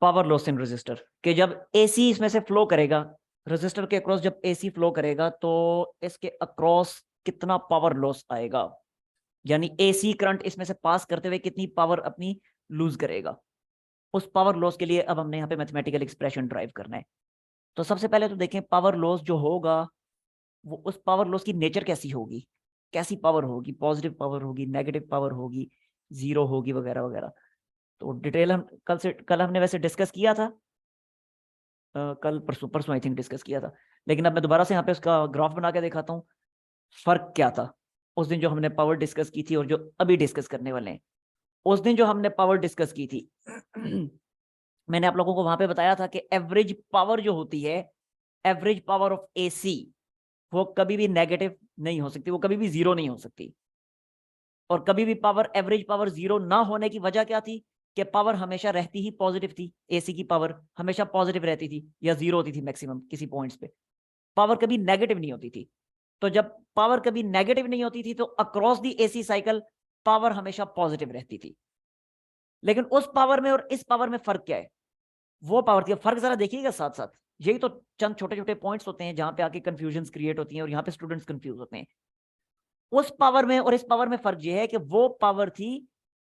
Power loss in resistor कि जब AC इसमें से फ्लो करेगा, रेजिस्टर के अक्रॉस जब एसी फ्लो करेगा तो इसके अक्रॉस कितना पावर लॉस आएगा, यानी एसी करंट इसमें से पास करते हुए कितनी पावर अपनी लूज करेगा। उस पावर लॉस के लिए अब हमने यहाँ पे मैथमेटिकल एक्सप्रेशन ड्राइव करना है। तो सबसे पहले तो देखें पावर लॉस जो होगा वो उस पावर लॉस की नेचर कैसी होगी, कैसी पावर होगी, पॉजिटिव पावर होगी, नेगेटिव पावर होगी, जीरो होगी, वगैरह वगैरह। तो डिटेल हम कल हमने वैसे डिस्कस किया था, कल परसों परसों आई थिंक डिस्कस किया था, लेकिन अब मैं दोबारा से यहाँ पे उसका ग्राफ बना के दिखाता हूँ। फर्क क्या था उस दिन जो हमने पावर डिस्कस की थी और जो अभी डिस्कस करने वाले हैं। उस दिन जो हमने पावर डिस्कस की थी मैंने आप लोगों को वहां पे बताया था कि एवरेज पावर जो होती है, एवरेज पावर ऑफ एसी, वो कभी भी नेगेटिव नहीं हो सकती, वो कभी भी जीरो नहीं हो सकती। और कभी भी पावर, एवरेज पावर जीरो ना होने की वजह क्या थी कि पावर हमेशा रहती ही पॉजिटिव थी, एसी की पावर हमेशा पॉजिटिव रहती थी या जीरो होती थी मैक्सिमम किसी पॉइंट्स पे, पावर कभी नेगेटिव नहीं होती थी। तो जब पावर कभी नेगेटिव नहीं होती थी तो across the AC cycle power हमेशा पॉजिटिव रहती थी। लेकिन उस पावर में और इस पावर में फर्क क्या है, वो पावर थी, फर्क जरा देखिएगा साथ साथ। यही तो चंद छोटे छोटे पॉइंट्स होते हैं जहां पे आके कंफ्यूजन क्रिएट होती हैं और यहाँ पे स्टूडेंट्स कंफ्यूज होते हैं। उस पावर में और इस पावर में फर्क ये है कि वो पावर थी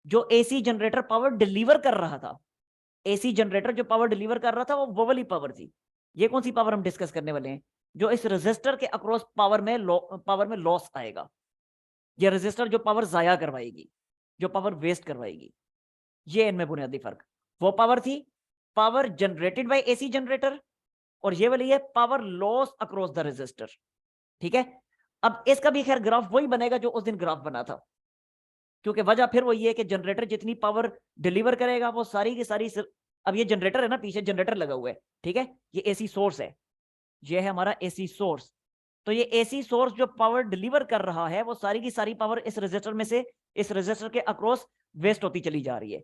जो एसी जनरेटर पावर डिलीवर कर रहा था। एसी जनरेटर जो पावर डिलीवर कर रहा था वो वाली पावर थी। ये कौन सी पावर हम डिस्कस करने वाले हैं, जो इस रेजिस्टर के अक्रॉस पावर में लॉस आएगा। ये रेजिस्टर जो पावर जाया करवाएगी, जो पावर वेस्ट करवाएगी, ये इनमें बुनियादी फर्क। वो पावर थी power generated by AC generator, और ये वाली है power loss across the resistor. ठीक है, अब इसका भी खैर ग्राफ वही बनेगा जो उस दिन ग्राफ बना था, क्योंकि वजह फिर वही है कि जनरेटर जितनी पावर डिलीवर करेगा वो सारी की सारी अब ये जनरेटर है ना, पीछे जनरेटर लगा हुआ है, ठीक है, ये एसी सोर्स है, ये है हमारा एसी सोर्स। तो ये एसी सोर्स जो पावर डिलीवर कर रहा है वो सारी की सारी पावर इस रेजिस्टर में से, इस रेजिस्टर के अक्रॉस वेस्ट होती चली जा रही है।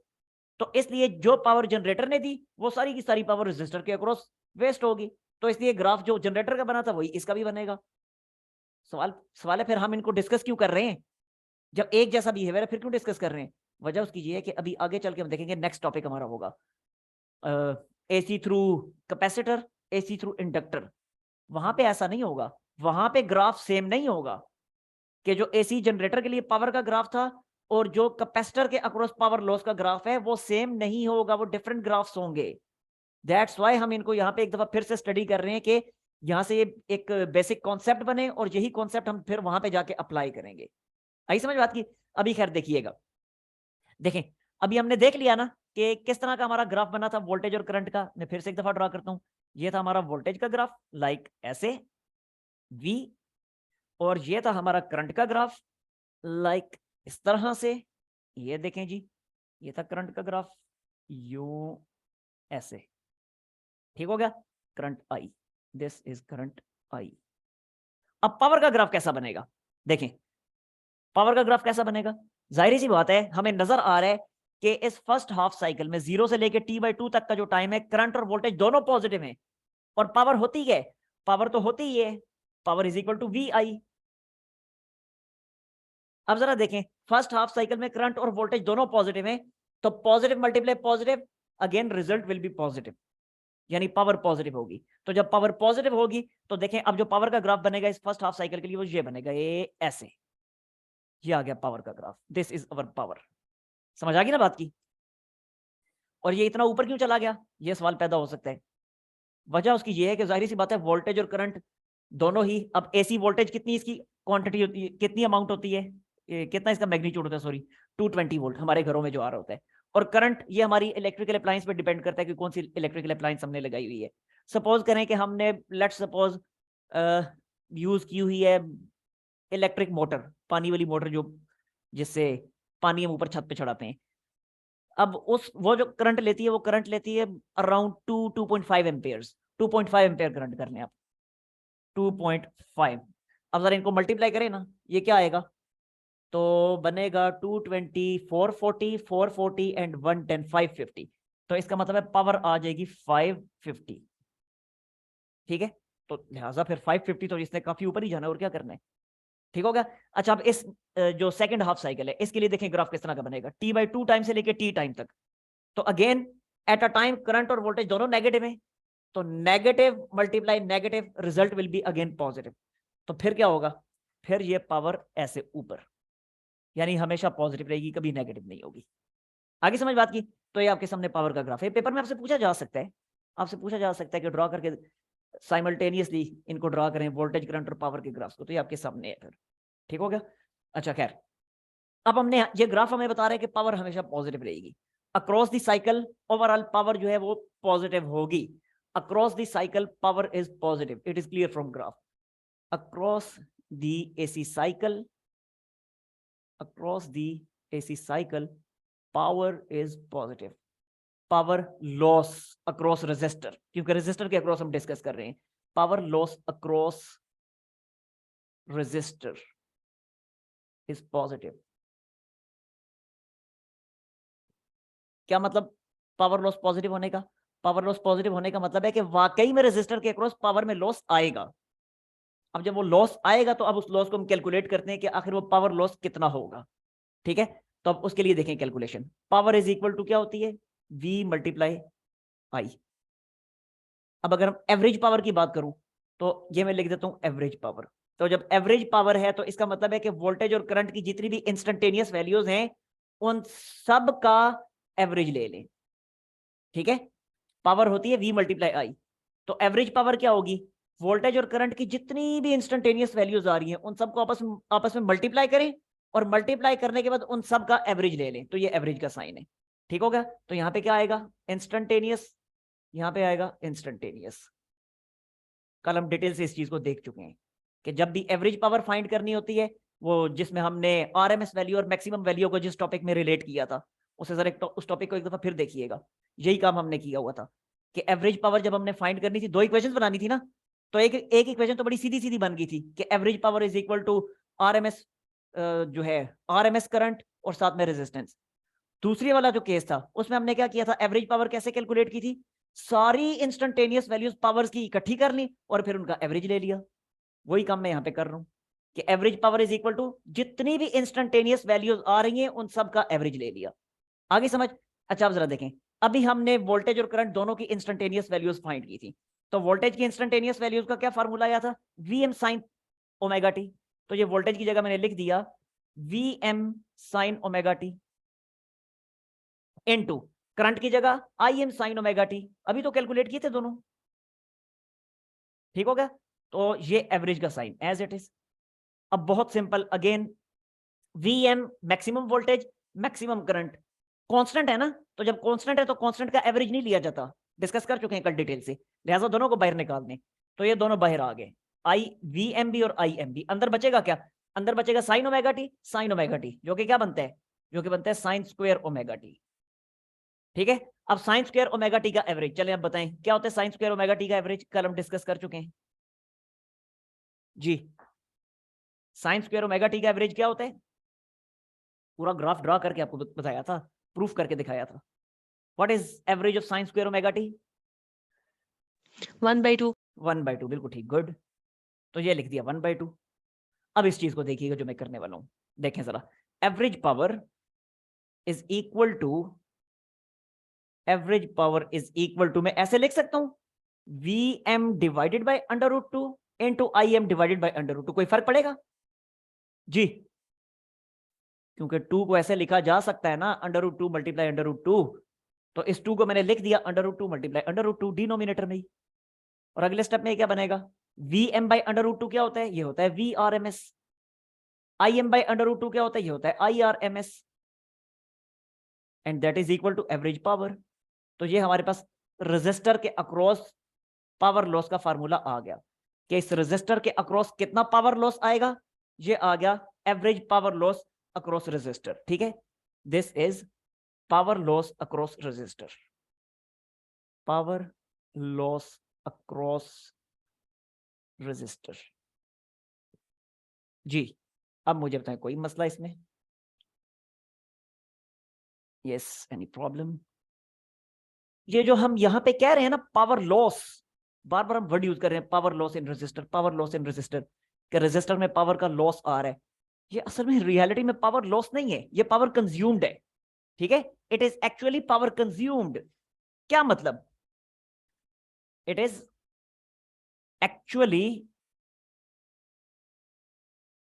तो इसलिए जो पावर जनरेटर ने दी वो सारी की सारी पावर रेजिस्टर के अक्रॉस वेस्ट होगी। तो इसलिए ग्राफ जो जनरेटर का बना था वही इसका भी बनेगा। सवाल सवाल है फिर हम इनको डिस्कस क्यों कर रहे हैं, जब एक जैसा बिहेवियर है फिर क्यों डिस्कस कर रहे हैं। वजह उसकी ये है कि अभी आगे चल के हम देखेंगे, नेक्स्ट टॉपिक हमारा होगा AC through capacitor, AC through inductor. वहां पे ऐसा नहीं होगा, वहां पे ग्राफ सेम नहीं होगा कि जो एसी जनरेटर के लिए पावर का ग्राफ था और जो कैपेसिटर के अक्रॉस पावर लॉस का ग्राफ है वो सेम नहीं होगा, वो डिफरेंट ग्राफ्स होंगे। दैट्स वाई हम इनको यहाँ पे एक दफा फिर से स्टडी कर रहे हैं कि यहाँ से ये एक बेसिक कॉन्सेप्ट बने और यही कॉन्सेप्ट हम फिर वहां पे जाके अप्लाई करेंगे। आई समझ बात की। अभी खैर देखिएगा, देखें अभी हमने देख लिया ना कि किस तरह का हमारा ग्राफ बना था वोल्टेज और करंट का। मैं फिर से एक दफा ड्रा करता हूं। ये था हमारा वोल्टेज का ग्राफ लाइक ऐसे V, और ये था हमारा करंट का ग्राफ लाइक इस तरह से। ये देखें जी, ये था करंट का ग्राफ यू ऐसे। ठीक हो गया, current I, this is current I. अब पावर का ग्राफ कैसा बनेगा, देखें पावर का ग्राफ कैसा बनेगा। जाहिर सी बात है हमें नजर आ रहा है कि इस फर्स्ट हाफ साइकिल में 0 से लेके T/2 तक का जो टाइम है, करंट और वोल्टेज दोनों पॉजिटिव हैं। और पावर होती है, पावर तो होती ही है, power is equal to VI। अब जरा देखें फर्स्ट हाफ साइकिल में करंट और वोल्टेज दोनों पॉजिटिव हैं, तो positive multiply positive, again result will be positive, यानी पावर पॉजिटिव होगी। तो जब पावर पॉजिटिव होगी तो देखें अब जो पावर का ग्राफ बनेगा इस फर्स्ट हाफ साइकिल के लिए वो ये बनेगा, ये ऐसे। ये आ गया पावर का graph, this is our power. समझ आ गई ना बात की। और ये इतना ऊपर क्यों चला गया, ये सवाल पैदा हो सकता है। वजह उसकी ये है कि जाहिर सी बात है वोल्टेज और करंट दोनों ही, अब एसी वोल्टेज कितनी इसकी क्वांटिटी होती है, कितनी अमाउंट होती है, कितना इसका मैग्नीट्यूड होता है, सॉरी 220 वोल्ट हमारे घरों में जो आ रहा होता है। और करंट ये हमारी इलेक्ट्रिकल अप्लायंस पे डिपेंड करता है कि कौन सी इलेक्ट्रिकल अप्लायंस हमने लगाई हुई है। सपोज करें कि हमने लेट्स सपोज यूज की हुई है इलेक्ट्रिक मोटर, पानी वाली मोटर जो जिससे पानी हम ऊपर छत पे चढ़ाते हैं। अब उस वो जो करंट लेती है वो करंट लेती है अराउंड 2.5 एम्पेयर्स, 2.5 एम्पेयर करंट कर लें आप, 2.5। अब जरा इनको मल्टीप्लाई करें ना, ये क्या आएगा, तो बनेगा 220, 440, 440 एंड 110, 550। तो इसका मतलब है पावर आ जाएगी 550। ठीक है, तो लिहाजा फिर 550 तो इसने काफी ऊपर ही जाना है, और क्या करना है। ठीक हो गया। अच्छा अब इस जो सेकंड हाफ साइकिल है इसके लिए देखें ग्राफ किस तरह का बनेगा, T/2 टाइम से लेके T टाइम तक। तो again at a time current और वोल्टेज दोनों नेगेटिव है, तो negative multiply negative, result will be again positive. तो फिर क्या होगा, फिर ये पावर ऐसे ऊपर, यानी हमेशा पॉजिटिव रहेगी, कभी नेगेटिव नहीं होगी। आगे समझ बात की। तो ये आपके सामने पावर का ग्राफ है, पेपर में आपसे पूछा जा सकता है, आपसे पूछा जा सकता है कि ड्रॉ करके साइमल्टेनियसली इनको ड्रॉ करें, वोल्टेज करंट और पावर के ग्राफ्स को, तो ये आपके सामने है फिर। ठीक हो गया। अच्छा खैर, अब हमने ये ग्राफ हमें बता रहा है कि पावर हमेशा पॉजिटिव रहेगी across the cycle, overall power जो है वो पॉजिटिव होगी across the cycle, power is positive, it is clear from graph. Across the AC cycle, across the AC cycle power is positive. Power loss across resistor, क्योंकि resistor के across हम discuss कर रहे हैं, power loss across resistor is positive. क्या मतलब power loss positive होने का? पावर लॉस पॉजिटिव होने का मतलब है कि वाकई में रेजिस्टर के अक्रॉस पावर में लॉस आएगा। अब जब वो लॉस आएगा तो अब उस लॉस को हम कैलकुलेट करते हैं कि आखिर वो पावर लॉस कितना होगा। ठीक है, तो अब उसके लिए देखें calculation. Power is equal to क्या होती है, V मल्टीप्लाई आई। अब अगर हम एवरेज पावर की बात करूं तो ये मैं लिख देता हूं एवरेज पावर। तो जब एवरेज पावर है तो इसका मतलब है कि वोल्टेज और करंट की जितनी भी इंस्टेंटेनियस वैल्यूज हैं उन सब का एवरेज ले लें। ठीक है, पावर होती है V मल्टीप्लाई आई। तो एवरेज पावर क्या होगी, वोल्टेज और करंट की जितनी भी इंस्टेंटेनियस वैल्यूज आ रही हैं उन सबको आपस में मल्टीप्लाई करें, और मल्टीप्लाई करने के बाद उन सब का एवरेज ले लें, तो ये एवरेज का साइन है। ठीक हो गया। तो यहां पे क्या आएगा, इंस्टेंटेनियस, यहां पे आएगा इंस्टेंटेनियस। कल हम डिटेल से इस चीज को देख चुके हैं कि जब भी एवरेज पावर फाइंड करनी होती है, वो जिसमें हमने आरएमएस वैल्यू और मैक्सिमम वैल्यू को जिस टॉपिक में रिलेट किया था, उसे जरा उस टॉपिक को एक दफा फिर देखिएगा। यही काम हमने किया हुआ था कि एवरेज पावर जब हमने फाइंड करनी थी, दो इक्वेशंस बनानी थी ना, तो एक इक्वेशन तो बड़ी सीधी सीधी बन गई थी कि average power is equal to RMS, जो है आरएमएस करंट और साथ में रेजिस्टेंस। दूसरी वाला जो केस था उसमें हमने क्या किया था, एवरेज पावर कैसे कैलकुलेट की थी, सारी इंस्टेंटेनियस वैल्यूज पावर्स की इकट्ठी कर ली और फिर उनका एवरेज ले लिया। वही काम मैं यहां पे कर रहा हूं कि average power is equal to जितनी भी इंस्टेंटेनियस वैल्यूज आ रही हैं उन सब का एवरेज ले लिया। आगे समझ। अच्छा अब जरा देखें, अभी हमने वोल्टेज और करंट दोनों की इंस्टेंटेनियस वैल्यूज फाइंड की थी। तो वोल्टेज की इंस्टेंटेनियस वैल्यूज का क्या फार्मूला आया था, Vm साइन ओमेगा टी। तो ये वोल्टेज की जगह मैंने लिख दिया Vm sign omega T into current की जगह Im साइन ओमेगा टी। अभी तो कैलकुलेट किए थे दोनों। ठीक हो गया। तो ये एवरेज का साइन एज इट इज। अब बहुत simple again, Vm maximum voltage maximum current constant है ना, तो जब कांस्टेंट है तो कांस्टेंट का एवरेज नहीं लिया जाता, डिस्कस कर चुके हैं कल डिटेल से, लिहाजा दोनों को बाहर निकाल दें। तो ये दोनों बाहर आ गए, आई Vmb और Imb। अंदर बचेगा क्या, अंदर बचेगा sign omega T, sign omega T, जो कि क्या बनता है, जो कि बनता है साइन स्क्वायर ओमेगा टी। ठीक है, अब साइन स्क्वायर ओमेगा टी का एवरेज, चलें अब बताएं क्या होता है साइन स्क्वायर ओमेगा टी का एवरेज, कल हम डिस्कस कर चुके हैं जी। साइन स्क्वायर ओमेगा टी का एवरेज क्या होता है, पूरा ग्राफ ड्रा करके आपको बताया था, प्रूफ करके दिखाया था। What is average of sine square omega T, 1/2। 1/2, बिल्कुल ठीक, गुड। तो ये लिख दिया 1/2। अब इस चीज को देखिएगा जो मैं करने वाला हूं, देखें जरा। Average power is equal to, average power is equal to, मैं ऐसे लिख सकता हूं Vm divided by √2 into Im divided by √2। कोई फर्क पड़ेगा जी, क्योंकि 2 को ऐसे लिखा जा सकता है ना, √2 मल्टीप्लाई √2। तो इस 2 को मैंने लिख दिया √2 मल्टीप्लाई √2 डिनोमिनेटर में ही। और अगले स्टेप में क्या बनेगा, Vm बाय √2 क्या होता है, ये होता है Vrms। Im बाय √2 क्या होता है, ये होता है Irms। And that is equal to average power. तो ये हमारे पास रेजिस्टर के अक्रॉस पावर लॉस का फार्मूला आ गया कि इस रेजिस्टर के अक्रॉस कितना पावर लॉस आएगा, ये आ गया average power loss across resistor. ठीक है, this is power loss across resistor, power loss across resistor जी। अब मुझे बताएं कोई मसला इसमें, यस एनी प्रॉब्लम। ये जो हम यहां पे कह रहे हैं ना पावर लॉस, बार बार हम वर्ड यूज कर रहे हैं power loss in resistor, power loss in resistor, कि रेजिस्टर में पावर का लॉस आ रहा है। ये असल में रियलिटी में पावर लॉस नहीं है, ये पावर कंज्यूम्ड है। ठीक है, it is actually power consumed. क्या मतलब? It is actually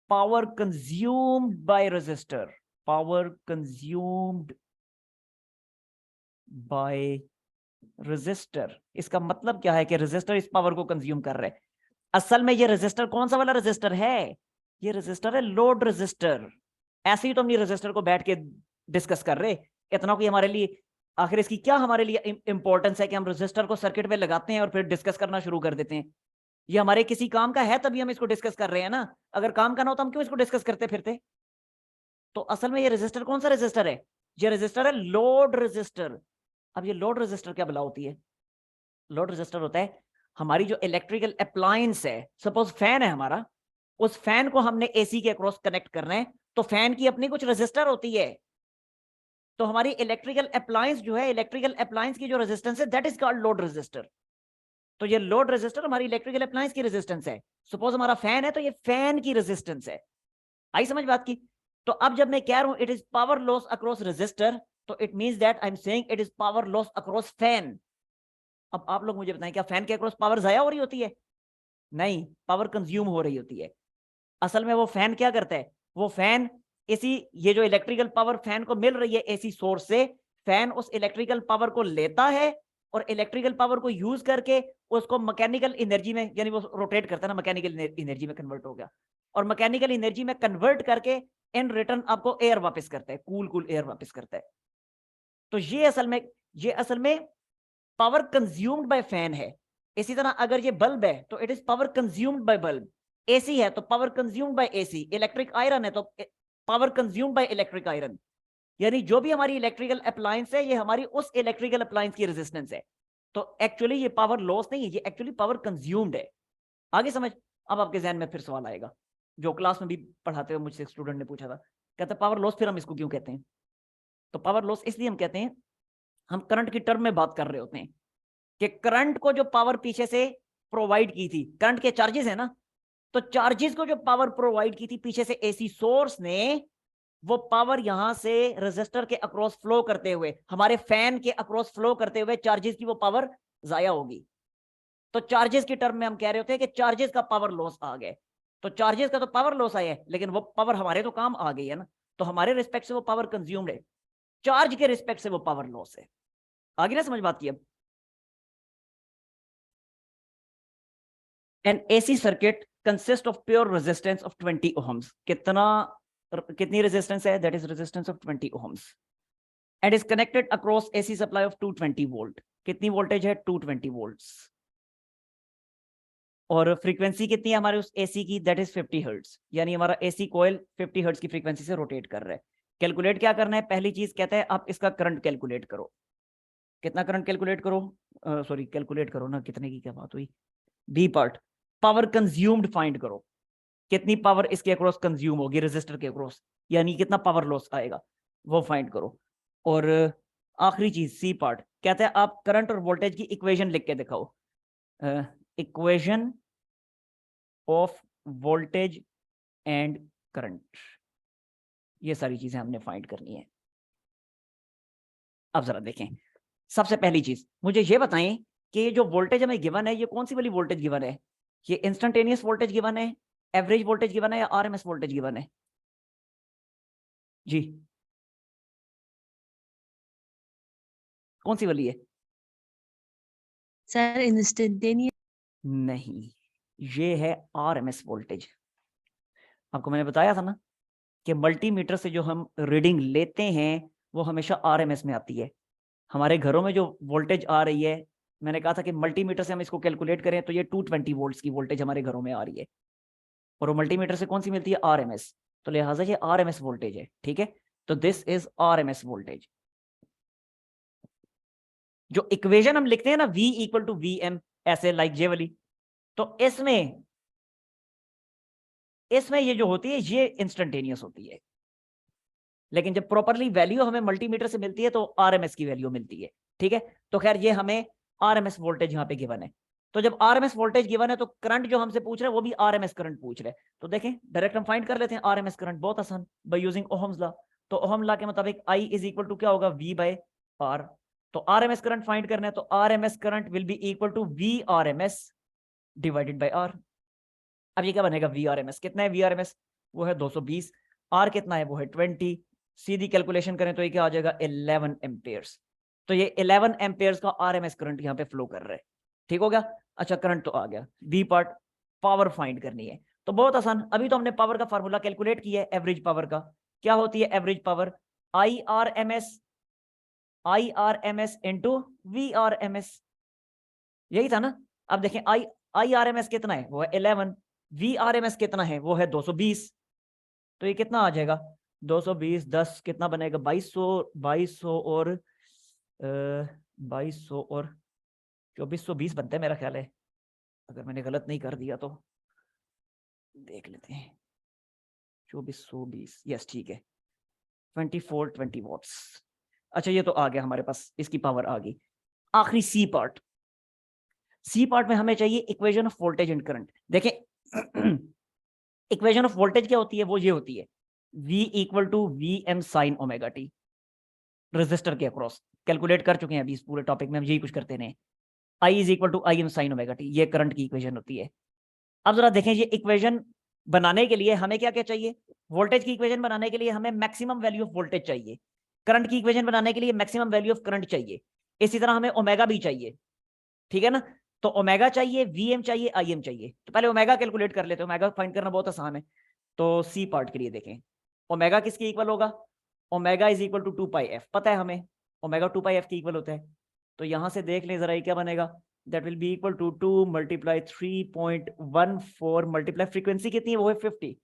power consumed by resistor, power consumed by resistor. इसका मतलब क्या है कि रेजिस्टर इस पावर को कंज्यूम कर रहे हैं। असल में ये रेजिस्टर कौन सा वाला रेजिस्टर है? ये रेजिस्टर है लोड रेजिस्टर। ऐसे ही तो हम ये रेजिस्टर को बैठ के डिस्कस कर रहे, इतना कोई हमारे लिए आखिर इसकी क्या हमारे लिए इंपॉर्टेंस है कि हम रेजिस्टर को सर्किट में लगाते हैं और फिर डिस्कस करना शुरू कर देते हैं? ये हमारे किसी काम का है तभी हम इसको डिस्कस कर रहे हैं ना। अगर काम का ना हो तो हम क्यों इसको डिस्कस करते फिरते? तो असल में ये रेजिस्टर कौन सा रेजिस्टर है? ये रेजिस्टर है लोड रेजिस्टर। अब ये लोड रेजिस्टर क्या भला होती है? लोड रेजिस्टर होता है हमारी जो इलेक्ट्रिकल अप्लायंस है। सपोज फैन है हमारा, उस फैन को हमने एसी के अक्रॉस कनेक्ट करना है, तो फैन की अपनी कुछ रेजिस्टर होती है। तो हमारी इलेक्ट्रिकल अप्लायंस जो है, इलेक्ट्रिकल अप्लायंस की जो रेजिस्टेंस है, that is called load resistor. तो ये लोड रेजिस्टर हमारी इलेक्ट्रिकल अप्लायंस की रेजिस्टेंस है। सपोज हमारा फैन है तो ये फैन की रेजिस्टेंस है। आई समझ बात की? तो अब जब मैं कह रहा हूं it is power loss across resistor, तो it means that I am saying it is power loss across fan. अब आप लोग मुझे बताएं, क्या फैन के अक्रॉस पावर जाया हो रही होती है? नहीं, पावर कंज्यूम हो रही होती है। असल में वो फैन क्या करता है? वो फैन इसी ये जो इलेक्ट्रिकल पावर फैन को मिल रही है एसी सोर्स से, फैन उस इलेक्ट्रिकल पावर को लेता है और इलेक्ट्रिकल पावर को यूज करके उसको मैकेनिकल एनर्जी में, यानी वो रोटेट करता है ना, मैकेनिकल एनर्जी में कन्वर्ट हो गया, और मैकेनिकल एनर्जी में कन्वर्ट करके इन रिटर्न आपको एयर वापस करता है, कूल एयर वापस करता है। तो ये असल में पावर कंज्यूम्ड बाय फैन है। इसी तरह अगर ये बल्ब है तो it is power consumed bye bulb. AC है तो power consumed bye AC. Electric iron है तो power consumed by electric iron. यानी जो भी हमारी इलेक्ट्रिकल अप्लायंस है, ये हमारी उस इलेक्ट्रिकल अप्लायंस की रेजिस्टेंस है। तो एक्चुअली ये पावर लॉस नहीं है, ये एक्चुअली पावर कंज्यूम्ड है। आगे समझ? अब आपके जहन में फिर सवाल आएगा, जो क्लास में भी पढ़ाते हुए मुझसे स्टूडेंट ने पूछा था, कहता पावर लॉस फिर हम इसको क्यों कहते हैं? तो पावर लॉस इसलिए हम कहते हैं, हम करंट की टर्म में बात कर रहे होते हैं कि करंट को जो पावर पीछे से प्रोवाइड की थी, करंट के चार्जेस है ना, तो चार्जेस को जो पावर प्रोवाइड की थी पीछे से एसी सोर्स ने, वो पावर यहां से रेजिस्टर के अक्रॉस फ्लो करते हुए, हमारे फैन के अक्रॉस फ्लो करते हुए चार्जेस की वो पावर जाया होगी। तो चार्जेस की टर्म में हम कह रहे होते हैं कि चार्जेस का पावर लॉस आ गए। तो चार्जेस का तो पावर लॉस आया है, लेकिन वो पावर हमारे तो काम आ गई है ना, तो हमारे रिस्पेक्ट से वो पावर कंज्यूम्ड है, चार्ज के रिस्पेक्ट से वो पावर लॉस है। आगे ना समझ बात की? अब N AC circuit consist of pure resistance of 20 ohms। कितनी रेजिस्टेंस है? That is resistance of 20 ohms and is connected across AC supply of 220 volt. कितनी वोल्टेज है? 220 वोल्ट्स। और फ्रीक्वेंसी कितनी है हमारे उस एसी की? That is 50 hertz. यानी हमारा एसी कॉइल 50 हर्ट्ज की फ्रीक्वेंसी से रोटेट कर रहा है। कैलकुलेट क्या करना है? पहली चीज कहता है आप इसका करंट कैलकुलेट करो। कितना करंट कैलकुलेट करो? सॉरी, कैलकुलेट करो ना, कितने की क्या बात हुई? B part, power consumed find करो। कितनी पावर इसके अक्रॉस कंज्यूम होगी रेजिस्टर के अक्रॉस, यानी कितना पावर लॉस आएगा, वो फाइंड करो। और आखिरी चीज सी पार्ट कहता है आप करंट और वोल्टेज की इक्वेशन लिख के दिखाओ। Equation of voltage and current, ये सारी चीजें हमने फाइंड करनी है। अब जरा देखें, सबसे पहली चीज मुझे ये बताएं कि ये जो वोल्टेज हमें गिवन है, ये कौन सी वाली वोल्टेज गिवन है? ये इंस्टेंटेनियस वोल्टेज गिवन है, एवरेज वोल्टेज गिवन है, या आरएमएस वोल्टेज गिवन है? जी, कौन सी वाली है? Sir instantaneous. नहीं, ये है आरएमएस वोल्टेज। आपको मैंने बताया था ना कि मल्टीमीटर से जो हम रीडिंग लेते हैं वो हमेशा आरएमएस में आती है। हमारे घरों में जो वोल्टेज आ रही है, मैंने कहा था कि मल्टीमीटर से हम इसको कैलकुलेट करें तो ये 220 वोल्ट्स की वोल्टेज हमारे घरों में आ रही है, और वो मल्टीमीटर से कौन सी मिलती है? आरएमएस। तो लिहाजा ये आरएमएस वोल्टेज है, ठीक है? तो दिस इज आरएमएस वोल्टेज। जो इक्वेशन हम लिखते हैं ना, V इक्वल टू VM, ऐसे लाइक जे वाली, तो इसमें ये जो होती है ये इंस्टेंटेनियस होती है, लेकिन जब प्रॉपरली वैल्यू हमें मल्टीमीटर से मिलती है तो आरएमएस की वैल्यू मिलती है, ठीक है? तो खैर ये हमें आरएमएस वोल्टेज यहाँ पे गिवन है। तो जब आरएमएस वोल्टेज गिवन है तो करंट जो हमसे पूछ रहे हैं वो भी आरएमएस करंट पूछ रहे हैं। तो देखें डायरेक्ट हम फाइंड कर लेते हैं आरएमएस करंट, बहुत आसान, बाय यूजिंग ओहम्स लॉ। तो ओहम लॉ के मुताबिक I इज इक्वल टू क्या होगा? V by R। तो आरएमएस करंट फाइंड करना है, तो RMS current will be equal to V RMS divided by R. अब ये क्या बनेगा, वी आरएमएस कितना है, वी आरएमएस वो है 220, आर कितना है वो है 20, सीधी कैलकुलेशन करें तो ये क्या आ जाएगा 11 एम्पेयर्स। तो ये 11 एम्पेयर्स का आरएमएस करंट यहाँ पे फ्लो कर रहा है। ठीक हो गया। अच्छा करंट तो आ गया, बी पार्ट पावर फाइंड करनी है। तो बहुत आसान, अभी तो हमने पावर का फार्मूला कैलकुलेट किया है एवरेज पावर का। क्या होती है average power, I R M S into V R M S, यही था ना। अब देखें आई आर एम एस कितना है वो है 11, वी आर एम एस कितना है वो है 220, तो ये कितना आ जाएगा 220 10 कितना बनेगा 2200 और 2200 और 2420 बनता है मेरा ख्याल है, अगर मैंने गलत नहीं कर दिया तो देख लेते हैं। 2420 यस ठीक है, 2420 वॉट्स। अच्छा ये तो आ गया हमारे पास, इसकी पावर आ गई। आखिरी सी पार्ट, सी पार्ट में हमें चाहिए equation of voltage and current. देखें इक्वेशन ऑफ वोल्टेज क्या होती है, वो ये होती है V equal to V M sine omega T, resistor के अक्रॉस कैलकुलेट कर चुके हैं अभी इस पूरे टॉपिक में हम यही कुछ करते हैं। I is equal to I M sine omega T, ये करंट की इक्वेशन होती है। अब जरा देखें ये इक्वेशन बनाने के लिए हमें क्या क्या चाहिए, वोल्टेज की इक्वेशन बनाने के लिए हमें मैक्सिमम वैल्यू ऑफ वोल्टेज चाहिए, करंट की इक्वेशन बनाने के लिए मैक्सिमम वैल्यू ऑफ करंट चाहिए, इसी तरह हमें ओमेगा भी चाहिए। ठीक है ना, तो ओमेगा चाहिए, वीएम चाहिए, आईएम चाहिए। तो पहले ओमेगा कैलकुलेट कर लेते हैं, ओमेगा फाइंड करना बहुत आसान है। तो सी पार्ट के लिए देखें ओमेगा किसके इक्वल होगा, omega is equal to 2 pi F, पता है हमें ओमेगा 2 पाई एफ के इक्वल होता है। तो यहां से देख लें जरा ये क्या बनेगा, that will be equal to 2 multiply 3.14 multiply frequency कितनी है वो है 50।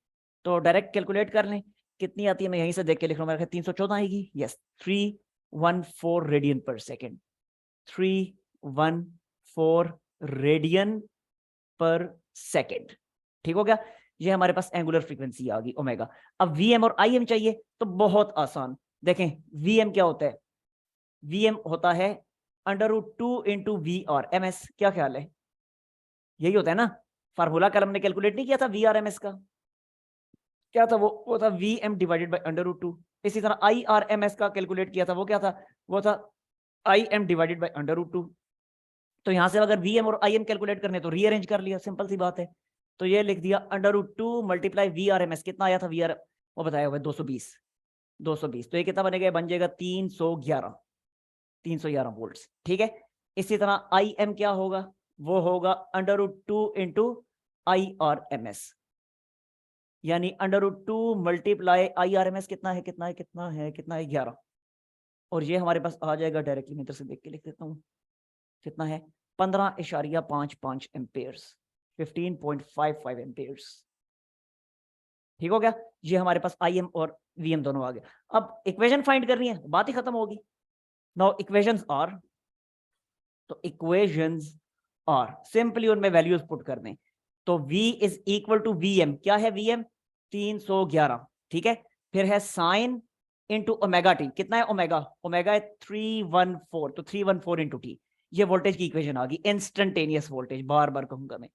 तो डायरेक्ट कैलकुलेट कर लें कितनी आती है, मैं यहीं से देख के लिख रहा हूँ, मेरा 314 आएगी। यस 314 रेडियन पर सेकेंड, 314 रेडियन पर सेकेंड। ठीक हो गया, ये हमारे पास एंगुलर फ्रीक्वेंसी आ गई ओमेगा। अब वीएम और आईएम चाहिए, तो बहुत आसान, देखें वीएम क्या होता है, वीएम होता है √2 into V R M S, क्या ख्याल है, यही होता है ना। फार्मूला कल हमने कैलकुलेट नहीं किया था वी आर एम एस का, क्या था वो था वी एम डिवाइडेड बाई √2। इसी तरह आई आर एम एस का कैलकुलेट किया था, वो क्या था, वो था आई एम डिवाइडेड बाई √2। तो यहां से अगर वी एम और आई एम कैलकुलेट करने तो रीअरेंज कर लिया, सिंपल सी बात है। तो ये लिख दिया √2 multiply V R M S, कितना आया था वी आर वो बताया हुआ है 220। तो ये कितना बनेगा, बन जाएगा 311 वोल्ट्स। ठीक है, इसी तरह आई एम क्या होगा, वो होगा √2 into I R M S, यानी √2 multiply I R M S कितना है 11। और ये हमारे पास आ जाएगा डायरेक्टली, मैं इधर से देख के लिख देता हूँ कितना है 15.55 एम्पेयर्स, 15.55 एम्पेयर्स। ठीक हो गया, ये हमारे पास आई एम और वी एम दोनों आ गए। अब इक्वेशन फाइंड करनी है, बात ही खत्म होगी। नाउ इक्वेशंस आर, तो इक्वेशंस आर सिंपली उनमें वैल्यूज पुट कर दें। तो V is equal to V M, क्या है वी एम 311, ठीक है। फिर है साइन इंटू ओमेगा टी, कितना है ओमेगा है 314, तो 314 इंटू टी, ये वोल्टेज की इक्वेशन आ गई, इंस्टेंटेनियस वोल्टेज, बार बार कहूंगा मैं।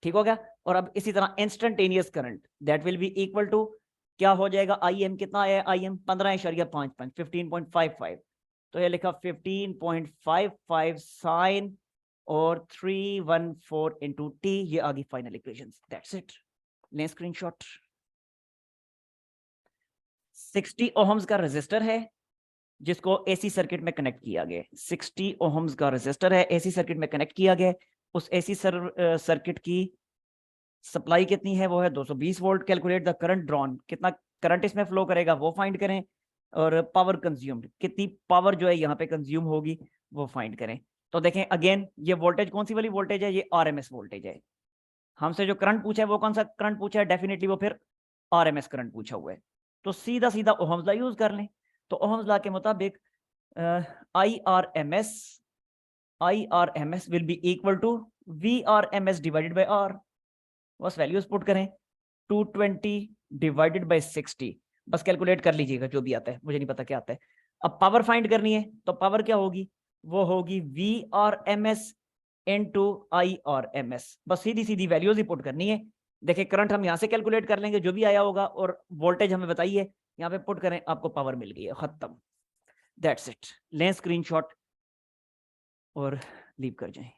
ठीक हो गया, और अब इसी तरह instantaneous current that will be equal to, क्या हो जाएगा आई एम कितना है, आई एम 15.55 15.55, तो ये लिखा 15.55 साइन और 314 इंटू टी, ये आ गई फाइनल इक्वेशन। दैट्स इट, लें स्क्रीनशॉट। 60 ओहम्स का रेजिस्टर है जिसको एसी सर्किट में कनेक्ट किया गया, 60 ओहम्स का रेजिस्टर है एसी सर्किट में कनेक्ट किया गया। उस एसी सर्किट की सप्लाई कितनी है, वो है 220 volt. Calculate the current drawn, कितना करंट इसमें फ्लो करेगा वो फाइंड करें, और पावर कंज्यूम्ड, कितनी पावर जो है यहाँ पे कंज्यूम होगी वो फाइंड करें। तो देखें अगेन, ये वोल्टेज कौन सी वाली वोल्टेज है, ये आरएमएस वोल्टेज है। हमसे जो करंट पूछा है वो कौन सा करंट पूछा है, डेफिनेटली वो फिर आरएमएस करंट पूछा हुआ है। तो सीधा सीधा ओहम्स लॉ यूज कर लें। तो ओहम्स लॉ के मुताबिक I R M S will be equal to V R M S divided by R, बस वैल्यूज पुट करें, 220 डिवाइडेड बाई 60, बस कैलकुलेट कर लीजिएगा जो भी आता है, मुझे नहीं पता क्या आता है। अब पावर फाइंड करनी है, तो पावर क्या होगी, वो होगी V R M S into I R M S, बस सीधी सीधी वैल्यूज ही पुट करनी है। देखिए करंट हम यहाँ से कैलकुलेट कर लेंगे जो भी आया होगा, और वोल्टेज हमें बताइए, यहाँ पे पुट करें, आपको पावर मिल गई है, खत्म। दैट्स इट, लें स्क्रीनशॉट। और लीव कर जाएं।